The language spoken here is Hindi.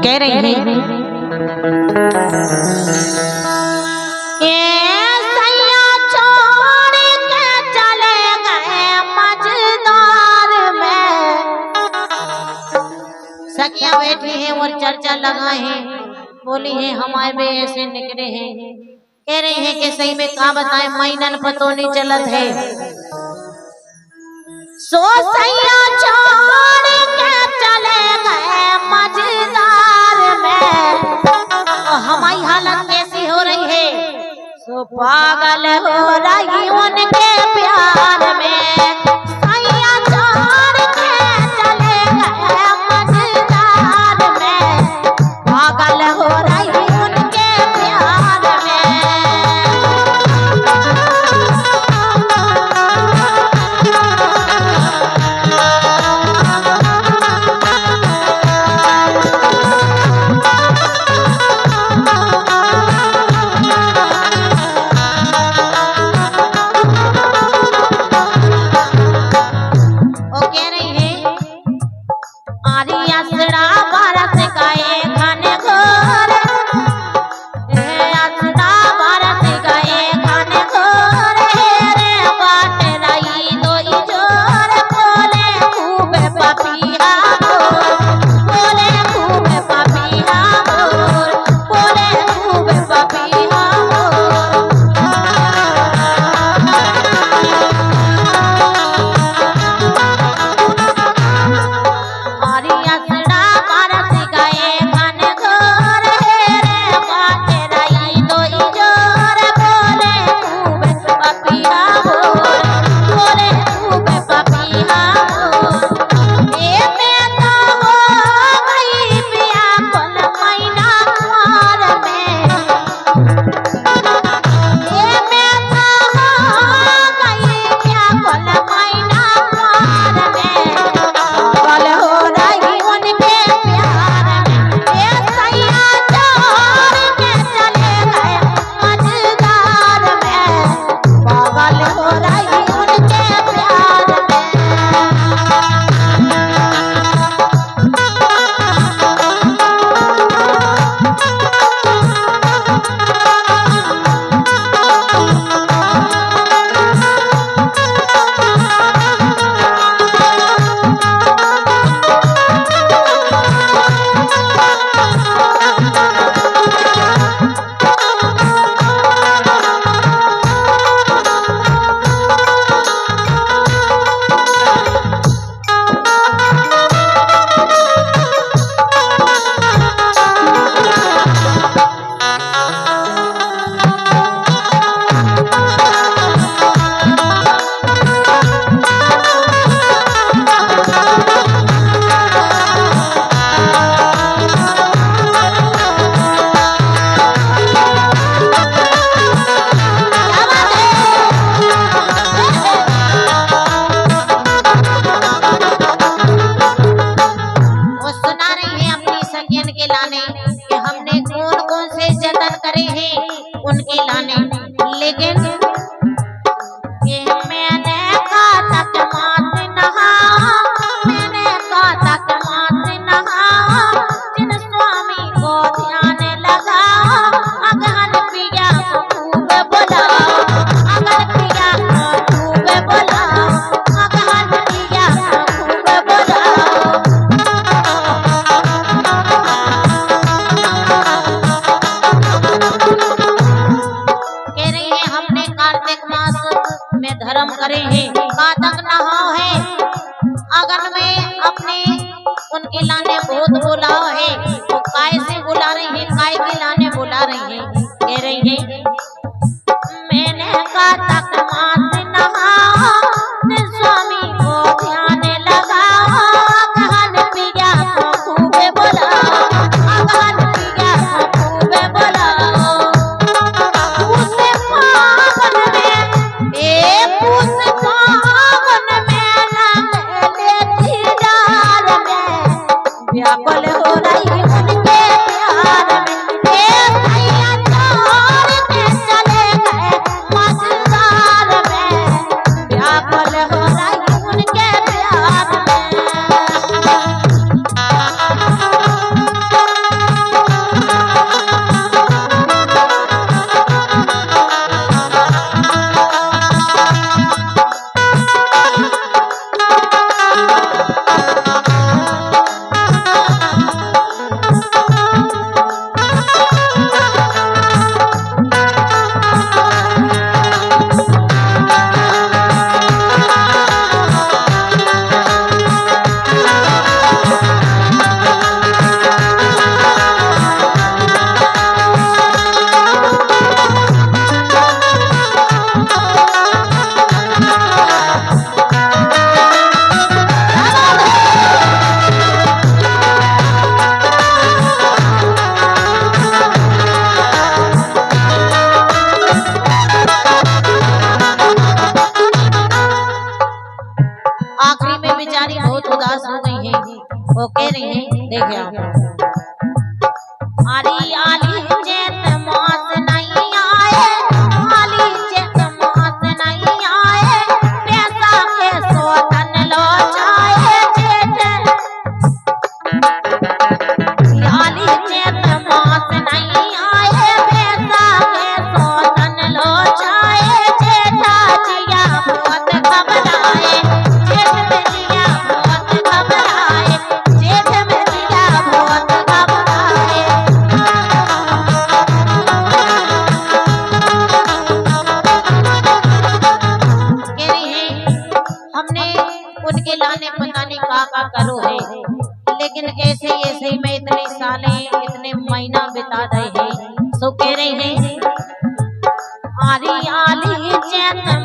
कह रही है सखियां बैठी हैं और चर्चा लगाए हैं, बोली है हमारे भी ऐसे निकले हैं। कह रही है कि सही में का बताए महीनन पतो नहीं चलत है। सो सैया छोड़ के चले गए मझधार में, तो हमारी हालत कैसी हो रही है। सो पागल हो रही उनके प्यार में, उनके लाने, लेकिन मैंने कहा तक मात नहा, मैंने कहा तक मात नहा, जिन स्वामी को ध्यान लगा, अगर पिया खूब बोला, अगर पिया खूब बोला, अगर पिया खूब बोला। धर्म करे हैं कातक नहाओ है, अगन में अपने उनके लाने बहुत बुलाओ है, वो काय से बुला रही है, काय के लाने बुला रही है। कह रही है मैंने कातक मात नहाओ, स्वामी को ध्यान लगाओ, अगन पिया खूब बोला, अगन पिया खूब बोला। उसे पावन में उस पावन में लग लेती डार में, व्याकुल हो रही उनके महीना बिता रहे हैं। सो कह रहे हैं आरी आली चैत